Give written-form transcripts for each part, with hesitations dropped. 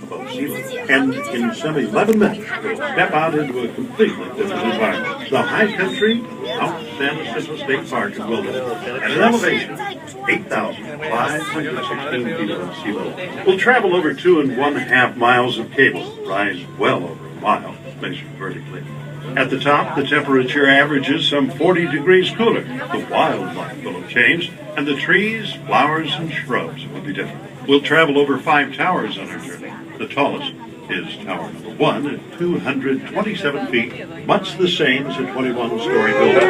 above sea level. And in some 11 minutes, we'll step out into a completely different environment. The high country, Mount San Jacinto State Park in Wilderness, at an elevation 8,516 feet above sea level. We'll travel over 2.5 miles of cables, rise well over a mile, measured vertically. At the top, the temperature averages some 40 degrees cooler. The wildlife will have changed, and the trees, flowers, and shrubs will be different. We'll travel over 5 towers on our journey. The tallest is Tower Number 1 at 227 feet, much the same as a 21-story building.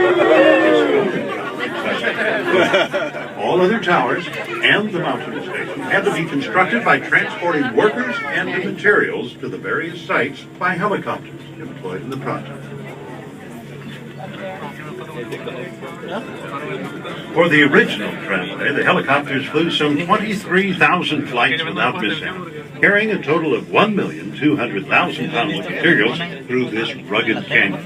All other towers and the mountain station had to be constructed by transporting workers and materials to the various sites by helicopters employed in the project. For the original tramway, the helicopters flew some 23,000 flights without mishap, carrying a total of 1,200,000 pounds of materials through this rugged canyon.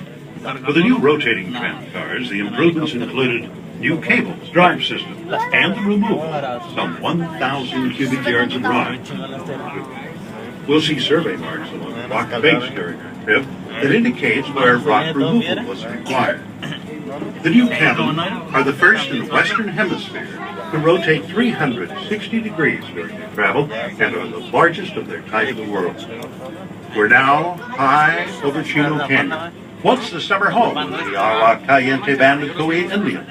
For the new rotating tram cars, the improvements included new cables, drive systems, and the removal of some 1,000 cubic yards of rock. We'll see survey marks along the rock base during our trip that indicates where rock removal was required. The new cabins are the first in the Western Hemisphere to rotate 360 degrees during their travel and are the largest of their type in the world. We're now high over Chino Canyon, once the summer home of the Agua Caliente band of Coe Indians.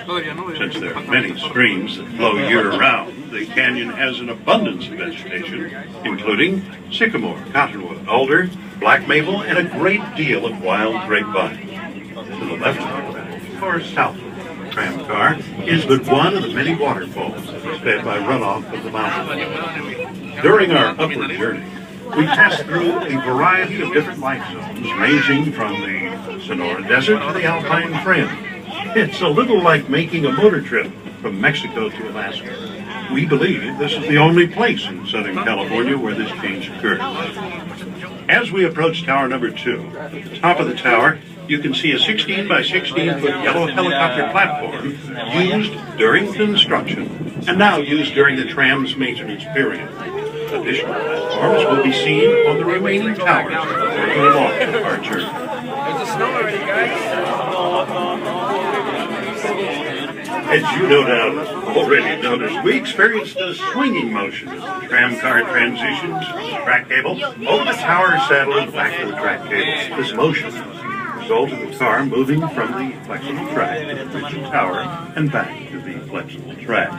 Since there are many streams that flow year-round, the canyon has an abundance of vegetation, including sycamore, cottonwood, alder, black maple, and a great deal of wild grapevine. To the left of the or south of the tram car is but one of the many waterfalls that is fed by runoff of the mountain. During our upward journey, we passed through a variety of different life zones, ranging from the Sonora Desert to the Alpine Fringe. It's a little like making a motor trip from Mexico to Alaska. We believe this is the only place in Southern California where this change occurs. As we approach Tower Number 2, at the top of the tower, you can see a 16 by 16 foot yellow helicopter platform used during construction and now used during the tram's maintenance period. Additional platforms will be seen on the remaining towers further along our journey. There's the snow already, guys. As you no doubt already noticed, we experienced a swinging motion as the tram car transitioned to the track cable over the tower saddle and back to the track cable. This motion was the result of the car moving from the flexible track to the rigid tower and back to the flexible track.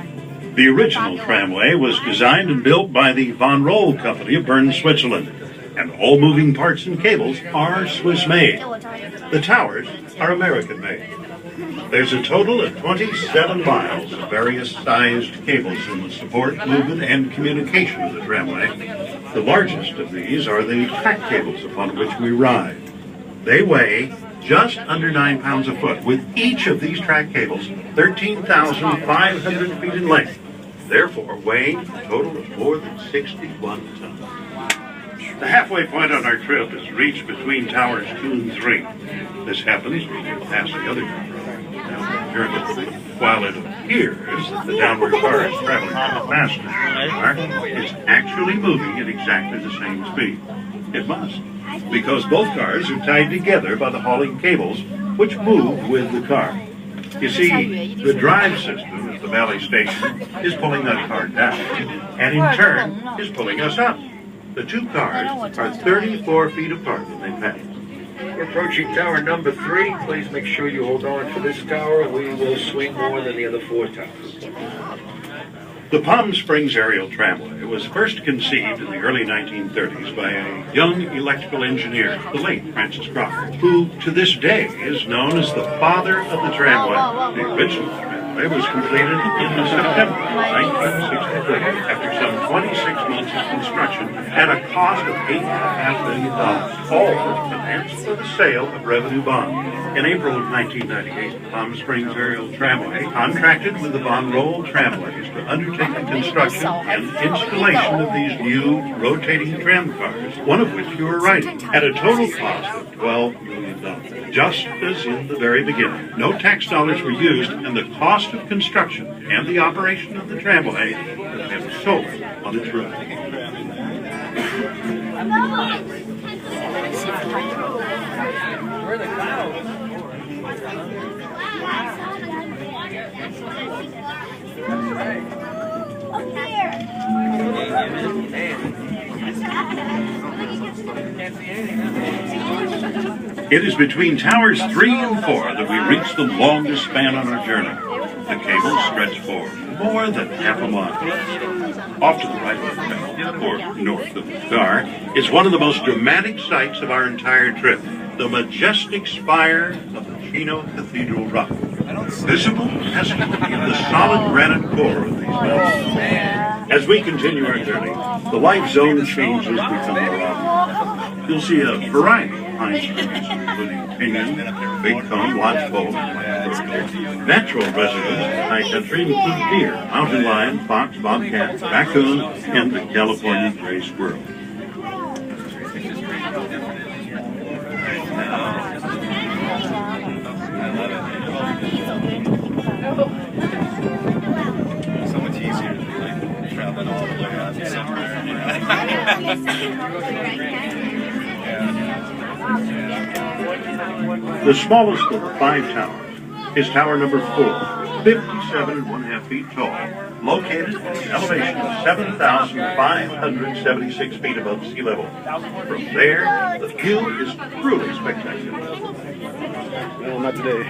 The original tramway was designed and built by the Von Roll Company of Bern, Switzerland, and all moving parts and cables are Swiss-made. The towers are American-made. There's a total of 27 miles of various sized cables in the support, movement, and communication of the tramway. The largest of these are the track cables upon which we ride. They weigh just under 9 pounds a foot, with each of these track cables 13,500 feet in length, therefore weighing a total of more than 61 tons. The halfway point on our trip is reached between towers 2 and 3. This happens when we pass the other tower. While it appears that the downward car is traveling at the fastest car, it's actually moving at exactly the same speed. It must, because both cars are tied together by the hauling cables, which move with the car. You see, the drive system at the Valley Station is pulling that car down, and in turn is pulling us up. The two cars are 34 feet apart when they pass. We're approaching tower number 3. Please make sure you hold on to this tower. We will swing more than the other 4 towers. The Palm Springs aerial tramway was first conceived in the early 1930s by a young electrical engineer, the late Francis Crocker, who to this day is known as the father of the tramway. The original tramway was completed in September 1963 after some 26 months of construction at a cost of $8.5 million, all financed for the sale of revenue bonds. In April of 1998, the Palm Springs aerial tramway contracted with the Von Roll Tramways to undertake the construction and installation of these new rotating tram cars, one of which you are riding, at a total cost of $12 million. Just as in the very beginning, no tax dollars were used, and the cost of construction and the operation of the tramway depends solely on its route. Where are the clouds? It is between towers 3 and 4 that we reach the longest span on our journey. The cables stretch for more than half a mile. Off to the right of the trail, or north of the car, is one of the most dramatic sights of our entire trip, the majestic spire of the Jacinto Cathedral rock. Visible testimony of the solid granite core of these mountains. As we continue our journey, the life zone changes become more obvious. You'll see a variety of pine trees, including pinyon, big cone, lodgepole, and natural residents in the high country include deer, mountain lion, fox, bobcat, raccoon, and the California gray squirrel. So much easier than like traveling all the way out to somewhere. The smallest of the 5 towers is tower number 4, 57.5 feet tall, located at an elevation of 7,576 feet above sea level. From there, the view is truly spectacular. No, not today.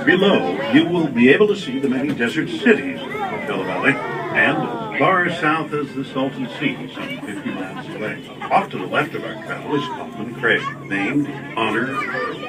Below, you will be able to see the many desert cities of the Coachella Valley, and as far south as the Salton Sea, some 50 miles away. Off to the left of our travel is Kaufman Craig, named in honor of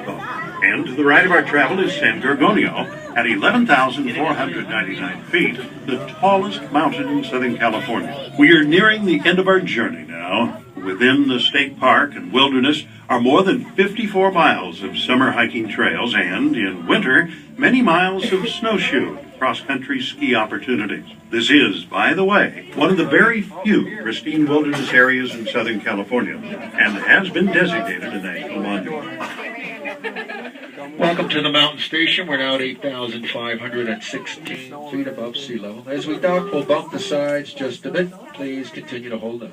Kaufman. And to the right of our travel is San Gorgonio, at 11,499 feet, the tallest mountain in Southern California. We are nearing the end of our journey now. Within the state park and wilderness are more than 54 miles of summer hiking trails and, in winter, many miles of snowshoe cross-country ski opportunities. This is, by the way, one of the very few pristine wilderness areas in Southern California and has been designated a national monument. Welcome to the mountain station. We're now at 8,516 feet above sea level. As we dock, we'll bump the sides just a bit. Please continue to hold on.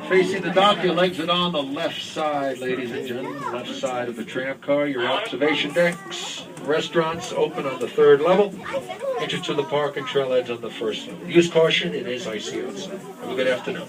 Facing the dock, your legs are on the left side, ladies and gentlemen, left side of the tram car. Your observation decks, restaurants open on the 3rd level. Entrance to the park and trailheads on the 1st level. Use caution, it is icy outside. Have a good afternoon.